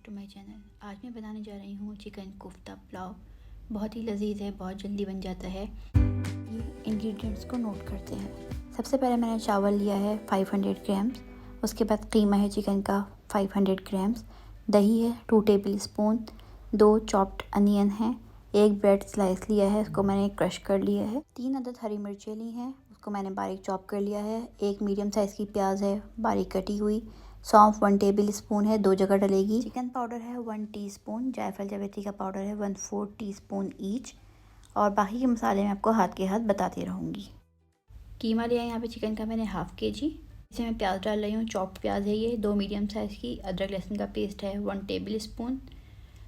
To my channel. आज मैं बनाने जा रही हूँ चिकन कोफ्ता पुलाव। बहुत ही लजीज है, बहुत जल्दी बन जाता है। ये इंग्रेडिएंट्स को नोट करते हैं। सबसे पहले मैंने चावल लिया है 500 ग्राम्स। उसके बाद कीमा है चिकन का 500 ग्राम्स। दही है 2 टेबल स्पून। 2 चॉप्ड अनियन है। 1 ब्रेड स्लाइस लिया है, उसको मैंने क्रश कर लिया है। 3 अदद हरी मिर्चें ली हैं, उसको मैंने बारीक चॉप कर लिया है। 1 मीडियम साइज़ की प्याज है बारीक कटी हुई। सौंफ 1 टेबल स्पून है, 2 जगह डलेगी। चिकन पाउडर है 1 टीस्पून। जायफल जावित्री का पाउडर है 1/4 टीस्पून ईच। और बाकी के मसाले मैं आपको हाथ के हाथ बताती रहूँगी। कीमा लिया है यहाँ पे चिकन का मैंने ½ kg। इसे मैं प्याज डाल रही हूँ, चॉप्ड प्याज है ये 2 मीडियम साइज़ की। अदरक लहसुन का पेस्ट है 1 टेबल स्पून।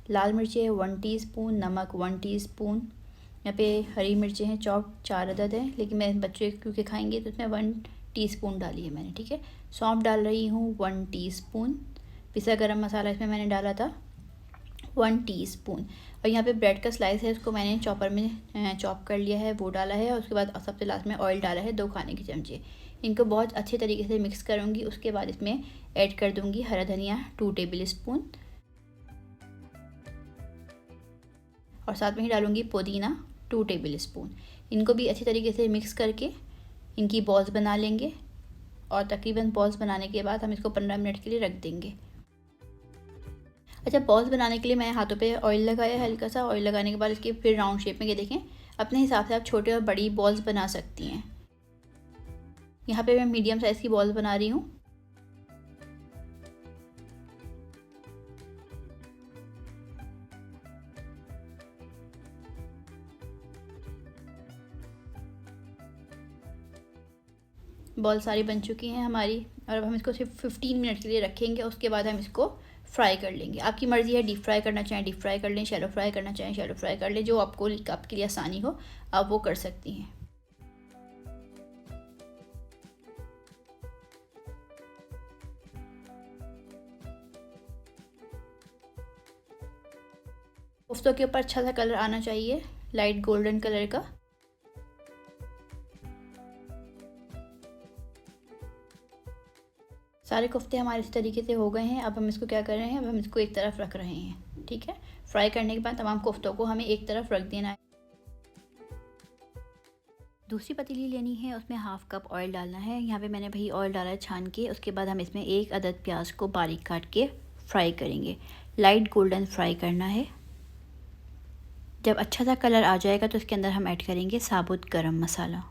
लाल मिर्चें है 1 टीस्पून। नमक 1 टीस्पून। यहाँ पे हरी मिर्चें हैं चॉप्ड 4 अदद हैं, लेकिन मैं बच्चे क्योंकि खाएंगे तो उसमें 1 टीस्पून डाली है मैंने, ठीक है। सौंफ डाल रही हूँ 1 टीस्पून। पिसा गरम मसाला इसमें मैंने डाला था 1 टीस्पून। और यहाँ पे ब्रेड का स्लाइस है, उसको मैंने चॉपर में चॉप कर लिया है, वो डाला है। और उसके बाद सबसे लास्ट में ऑयल डाला है 2 खाने के चमचे। इनको बहुत अच्छे तरीके से मिक्स करूँगी। उसके बाद इसमें ऐड कर दूँगी हरा धनिया 2 टेबल स्पून। और साथ में ही डालूँगी पुदीना 2 टेबल स्पून। इनको भी अच्छी तरीके से मिक्स करके इनकी बॉल्स बना लेंगे। और तकरीबन बॉल्स बनाने के बाद हम इसको 15 मिनट के लिए रख देंगे। अच्छा, बॉल्स बनाने के लिए मैं हाथों पे ऑयल लगाया, हल्का सा ऑयल लगाने के बाद इसकी फिर राउंड शेप में, ये देखें, अपने हिसाब से आप छोटे और बड़ी बॉल्स बना सकती हैं। यहाँ पे मैं मीडियम साइज़ की बॉल्स बना रही हूँ। बॉल सारी बन चुकी हैं हमारी। और अब हम इसको सिर्फ 15 मिनट के लिए रखेंगे। उसके बाद हम इसको फ्राई कर लेंगे। आपकी मर्ज़ी है, डीप फ्राई करना चाहें डीप फ्राई कर लें, शैलो फ्राई करना चाहें शैलो फ्राई कर लें, जो आपके लिए आसानी हो आप वो कर सकती हैं। कोफ्तों के ऊपर अच्छा सा कलर आना चाहिए, लाइट गोल्डन कलर का। सारे कोफ्ते हमारे इस तरीके से हो गए हैं। अब हम इसको क्या कर रहे हैं, अब हम इसको एक तरफ रख रहे हैं, ठीक है। फ्राई करने के बाद तमाम कोफ्तों को हमें एक तरफ रख देना है। दूसरी पतीली लेनी है, उसमें ½ कप ऑयल डालना है। यहाँ पे मैंने भाई ऑयल डाला है छान के। उसके बाद हम इसमें 1 अदद प्याज को बारीक काट के फ्राई करेंगे। लाइट गोल्डन फ्राई करना है। जब अच्छा सा कलर आ जाएगा तो इसके अंदर हम ऐड करेंगे साबुत गरम मसाला।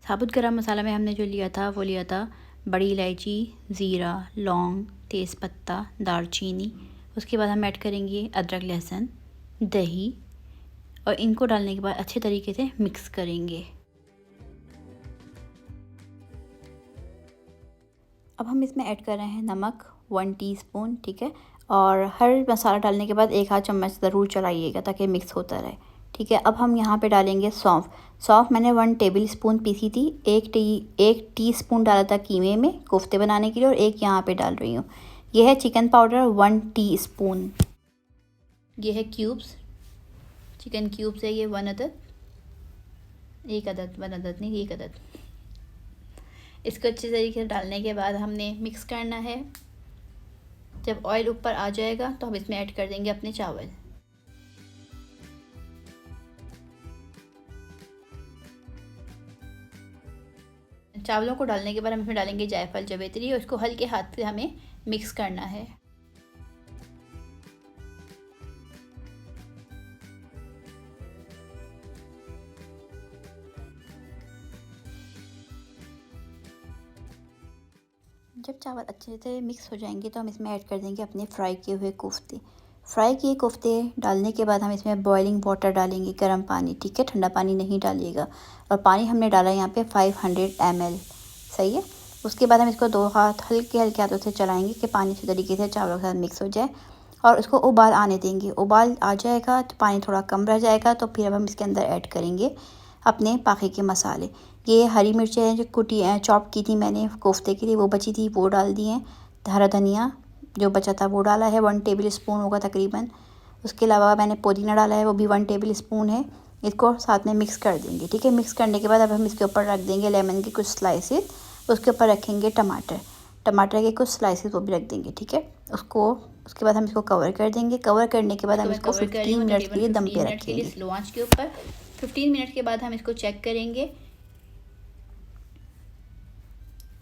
साबुत गरम मसाला में हमने जो लिया था वो लिया था बड़ी इलायची, ज़ीरा, लौंग, तेज़पत्ता, दालचीनी। उसके बाद हम ऐड करेंगे अदरक लहसुन, दही। और इनको डालने के बाद अच्छे तरीके से मिक्स करेंगे। अब हम इसमें ऐड कर रहे हैं नमक 1 टीस्पून, ठीक है। और हर मसाला डालने के बाद 1 आध चम्मच ज़रूर चलाइएगा ताकि मिक्स होता रहे, ठीक है। अब हम यहाँ पे डालेंगे सौंफ। सौंफ मैंने 1 टेबल स्पून पीसी थी। 1 टीस्पून डाला था कीमे में कोफ्ते बनाने के लिए, और 1 यहाँ पे डाल रही हूँ। यह है चिकन पाउडर 1 टीस्पून। ये है क्यूब्स, चिकन क्यूब्स है ये 1 अदद। 1 अदद, 1 अदद नहीं, 1 अदद। इसको अच्छे तरीके से डालने के बाद हमने मिक्स करना है। जब ऑयल ऊपर आ जाएगा तो हम इसमें ऐड कर देंगे अपने चावल। चावलों को डालने के बाद हम इसमें डालेंगे जायफल जावित्री, और इसको हल्के हाथ से हमें मिक्स करना है। जब चावल अच्छे से मिक्स हो जाएंगे तो हम इसमें ऐड कर देंगे अपने फ्राई किए हुए कोफ्ते। फ्राई किए कोफ्ते डालने के बाद हम इसमें बॉइलिंग वाटर डालेंगे, गर्म पानी, ठीक है। ठंडा पानी नहीं डालिएगा। और पानी हमने डाला यहाँ पे 500 ml, सही है। उसके बाद हम इसको 2 हाथ हल्के हल्के हाथों से चलाएंगे कि पानी अच्छी तरीके से चावलों के साथ मिक्स हो जाए। और उसको उबाल आने देंगे। उबाल आ जाएगा तो पानी थोड़ा कम रह जाएगा, तो फिर अब हम इसके अंदर ऐड करेंगे अपने बाकी के मसाले। ये हरी मिर्चें हैं जो कुटी चॉप की थी मैंने कोफ्ते के लिए, वो बची थी, वो डाल दी हैं। हरा धनिया जो बचा था वो डाला है, 1 टेबल स्पून होगा तकरीबन। उसके अलावा मैंने पुदीना डाला है, वो भी 1 टेबल स्पून है। इसको साथ में मिक्स कर देंगे, ठीक है। मिक्स करने के बाद अब हम इसके ऊपर रख देंगे लेमन के कुछ स्लाइसेस। उसके ऊपर रखेंगे टमाटर। टमाटर के कुछ स्लाइसेस वो भी रख देंगे, ठीक है। उसके बाद हम इसको कवर कर देंगे। कवर करने के बाद हम इसको 15 मिनट के लिए दम पे रखेंगे, स्लो आंच के ऊपर। 15 मिनट के बाद हम इसको चेक करेंगे।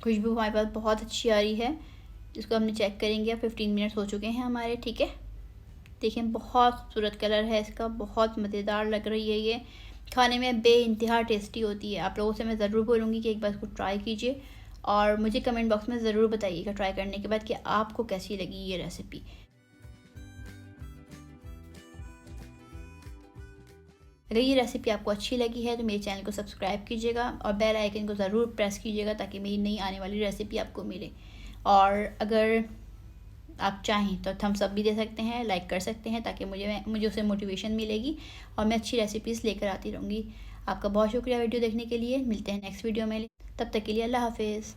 खुशबू हमारे पास बहुत अच्छी आ रही है, इसको हमने चेक करेंगे। 15 मिनट हो चुके हैं हमारे, ठीक है। देखिए बहुत खूबसूरत कलर है इसका, बहुत मज़ेदार लग रही है ये, खाने में बेइंतहा टेस्टी होती है। आप लोगों से मैं ज़रूर बोलूँगी कि एक बार इसको ट्राई कीजिए और मुझे कमेंट बॉक्स में ज़रूर बताइएगा ट्राई करने के बाद कि आपको कैसी लगी ये रेसिपी। अगर ये रेसिपी आपको अच्छी लगी है तो मेरे चैनल को सब्सक्राइब कीजिएगा और बेल आइकन को ज़रूर प्रेस कीजिएगा ताकि मेरी नई आने वाली रेसिपी आपको मिले। और अगर आप चाहें तो थम्स अप भी दे सकते हैं, लाइक कर सकते हैं, ताकि मुझे उससे मोटिवेशन मिलेगी और मैं अच्छी रेसिपीज़ लेकर आती रहूँगी। आपका बहुत शुक्रिया वीडियो देखने के लिए। मिलते हैं नेक्स्ट वीडियो में, तब तक के लिए अल्लाह हाफिज़।